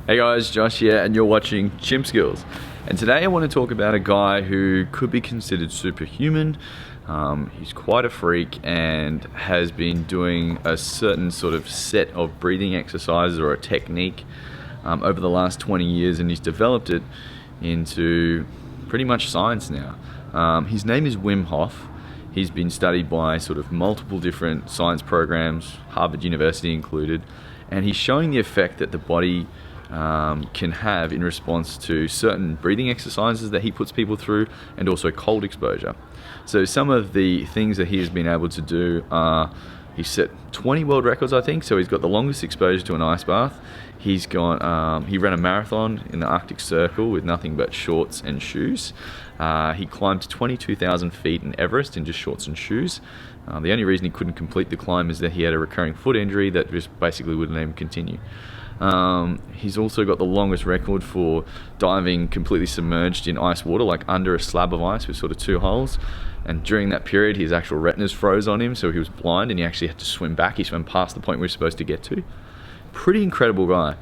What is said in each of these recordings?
Hey guys, Josh here, and you're watching Chimp Skills. And today I want to talk about a guy who could be considered superhuman. He's quite a freak and has been doing a certain sort of set of breathing exercises or a technique over the last 20 years, and he's developed it into pretty much science now. His name is Wim Hof. He's been studied by sort of multiple different science programs, Harvard University included, and he's showing the effect that the body can have in response to certain breathing exercises that he puts people through, and also cold exposure. So some of the things that he has been able to do are, he set 20 world records, I think. So he's got the longest exposure to an ice bath. He ran a marathon in the Arctic Circle with nothing but shorts and shoes. He climbed to 22,000 feet in Everest in just shorts and shoes. The only reason he couldn't complete the climb is that he had a recurring foot injury that just basically wouldn't let him continue. He's also got the longest record for diving completely submerged in ice water, like under a slab of ice with sort of two holes. And during that period, his actual retinas froze on him, so he was blind and he actually had to swim back. He swam past the point we were supposed to get to. Pretty incredible guy.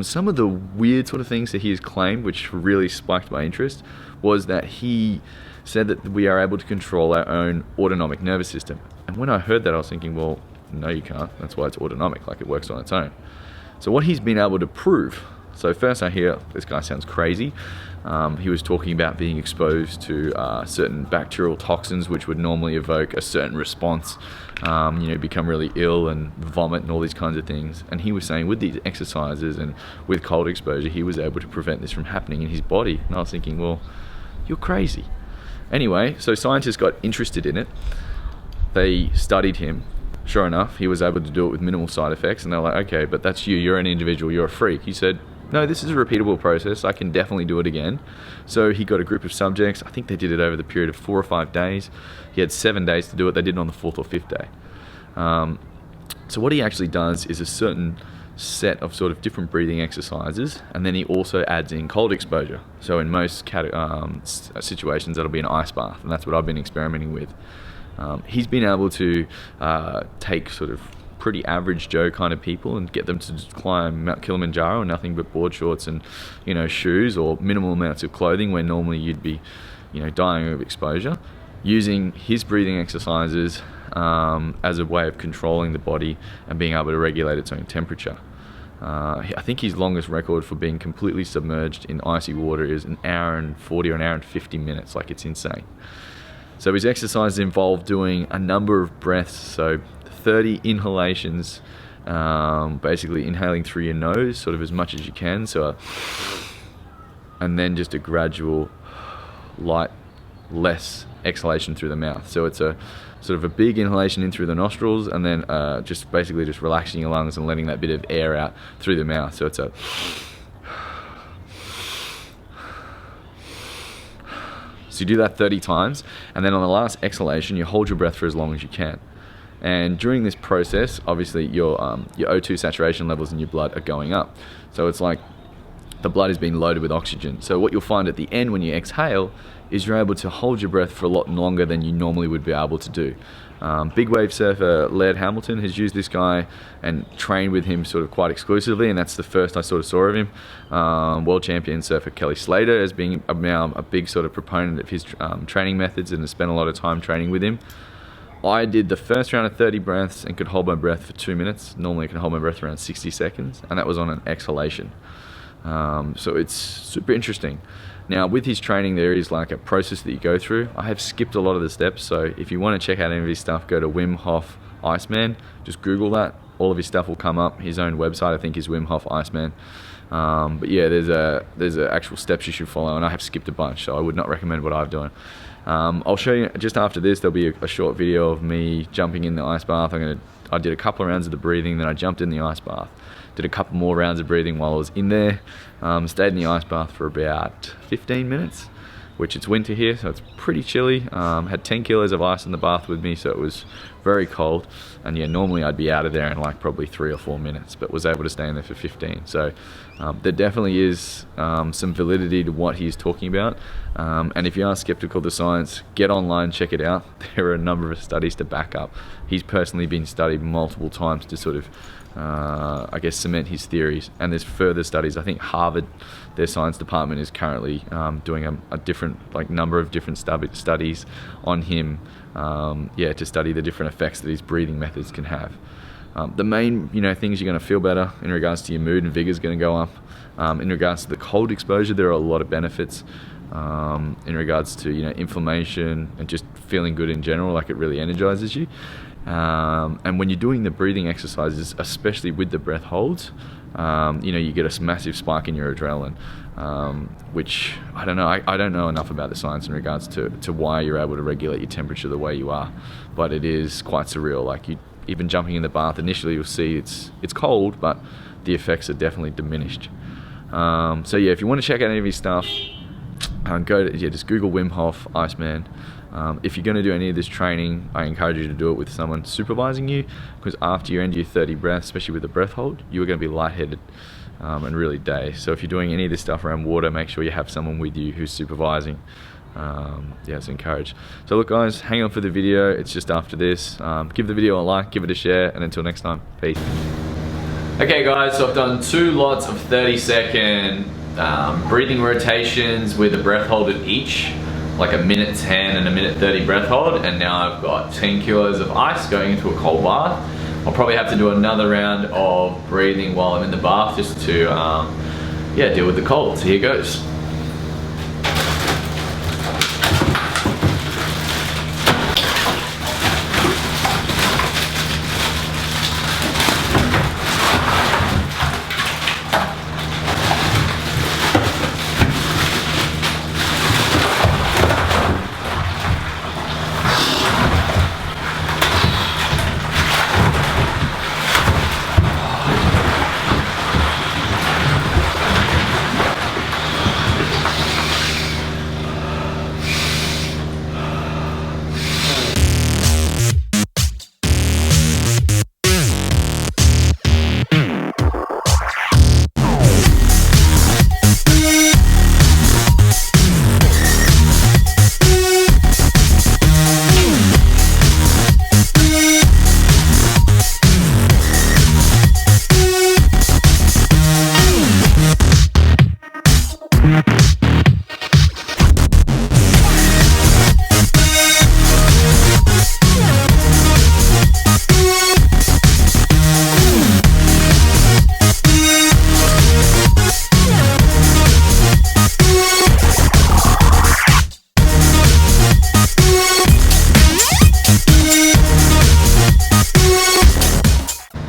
Some of the weird sort of things that he has claimed, which really spiked my interest, was that he said that we are able to control our own autonomic nervous system. And when I heard that, I was thinking, well, no, you can't. That's why it's autonomic, like it works on its own. So what he's been able to prove, so first I hear this guy sounds crazy. He was talking about being exposed to certain bacterial toxins which would normally evoke a certain response, become really ill and vomit and all these kinds of things. And he was saying with these exercises and with cold exposure, he was able to prevent this from happening in his body. And I was thinking, well, you're crazy. Anyway, so scientists got interested in it. They studied him. Sure enough, he was able to do it with minimal side effects, and they're like, okay, but that's you, you're an individual, you're a freak. He said, no, this is a repeatable process, I can definitely do it again. So he got a group of subjects. I think they did it over the period of 4 or 5 days. He had 7 days to do it. They did it on the 4th or 5th day. So what he actually does is a certain set of sort of different breathing exercises, and then he also adds in cold exposure. So in most situations, that'll be an ice bath, and that's what I've been experimenting with. He's been able to take sort of pretty average Joe kind of people and get them to climb Mount Kilimanjaro in nothing but board shorts and shoes or minimal amounts of clothing, where normally you'd be dying of exposure, using his breathing exercises as a way of controlling the body and being able to regulate its own temperature. I think his longest record for being completely submerged in icy water is 1 hour and 40 or 1 hour and 50 minutes. Like, it's insane. So his exercises involve doing a number of breaths, so 30 inhalations, basically inhaling through your nose, sort of as much as you can, and then just a gradual, light, less exhalation through the mouth. So it's a sort of a big inhalation in through the nostrils, and then just relaxing your lungs and letting that bit of air out through the mouth. So it's a... So you do that 30 times, and then on the last exhalation, you hold your breath for as long as you can. And during this process, obviously your O2 saturation levels in your blood are going up. So it's like the blood is being loaded with oxygen. So what you'll find at the end when you exhale is you're able to hold your breath for a lot longer than you normally would be able to do. Big wave surfer Laird Hamilton has used this guy and trained with him sort of quite exclusively, and that's the first I sort of saw of him. World champion surfer Kelly Slater has been now a big sort of proponent of his training methods and has spent a lot of time training with him. I did the first round of 30 breaths and could hold my breath for 2 minutes. Normally I can hold my breath around 60 seconds, and that was on an exhalation. So it's super interesting. Now, with his training, there is like a process that you go through. I have skipped a lot of the steps, so if you want to check out any of his stuff, go to Wim Hof Iceman. Just Google that. All of his stuff will come up. His own website, I think, is Wim Hof Iceman. But yeah, there's actual steps you should follow, and I have skipped a bunch, so I would not recommend what I've done. I'll show you just after this. There'll be a short video of me jumping in the ice bath. I did a couple of rounds of the breathing, then I jumped in the ice bath. Did a couple more rounds of breathing while I was in there. Stayed in the ice bath for about 15 minutes, which it's winter here, so it's pretty chilly. Had 10 kilos of ice in the bath with me, so it was very cold. And yeah, normally I'd be out of there in like probably 3 or 4 minutes, but was able to stay in there for 15. So there definitely is some validity to what he's talking about. And if you are skeptical of the science, get online, check it out. There are a number of studies to back up. He's personally been studied multiple times to sort of I guess, cement his theories. And there's further studies. I think Harvard, their science department, is currently doing a different, number of different studies on him, to study the different effects that his breathing methods can have. The main, things, you're going to feel better in regards to your mood and vigor is going to go up. In regards to the cold exposure, there are a lot of benefits. In regards to inflammation and just feeling good in general, it really energizes you. And when you're doing the breathing exercises, especially with the breath holds, you get a massive spike in your adrenaline, which I don't know. I don't know enough about the science in regards to why you're able to regulate your temperature the way you are, but it is quite surreal. Even jumping in the bath, initially you'll see it's cold, but the effects are definitely diminished. So yeah, if you want to check out any of his stuff, just Google Wim Hof Iceman. If you're going to do any of this training, I encourage you to do it with someone supervising you, because after you end your 30 breaths, especially with the breath hold, you are going to be lightheaded and really dazed. So if you're doing any of this stuff around water, make sure you have someone with you who's supervising. It's encouraged. So look guys, hang on for the video. It's just after this. Give the video a like, give it a share, and until next time, peace. Okay guys, so I've done 2 lots of 30-second breathing rotations with a breath hold at each, like a minute 10 and a minute 30 breath hold, and now I've got 10 kilos of ice going into a cold bath. I'll probably have to do another round of breathing while I'm in the bath just to deal with the cold. So here goes.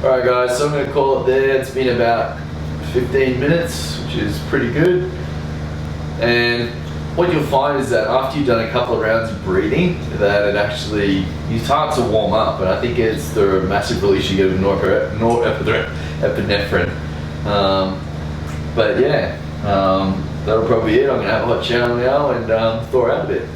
Alright guys, so I'm going to call it there. It's been about 15 minutes, which is pretty good. And what you'll find is that after you've done a couple of rounds of breathing, that it actually, you start to warm up, and I think it's the massive release you get of norepinephrine. But yeah, that'll probably be it. I'm going to have a hot shower now and thaw out a bit.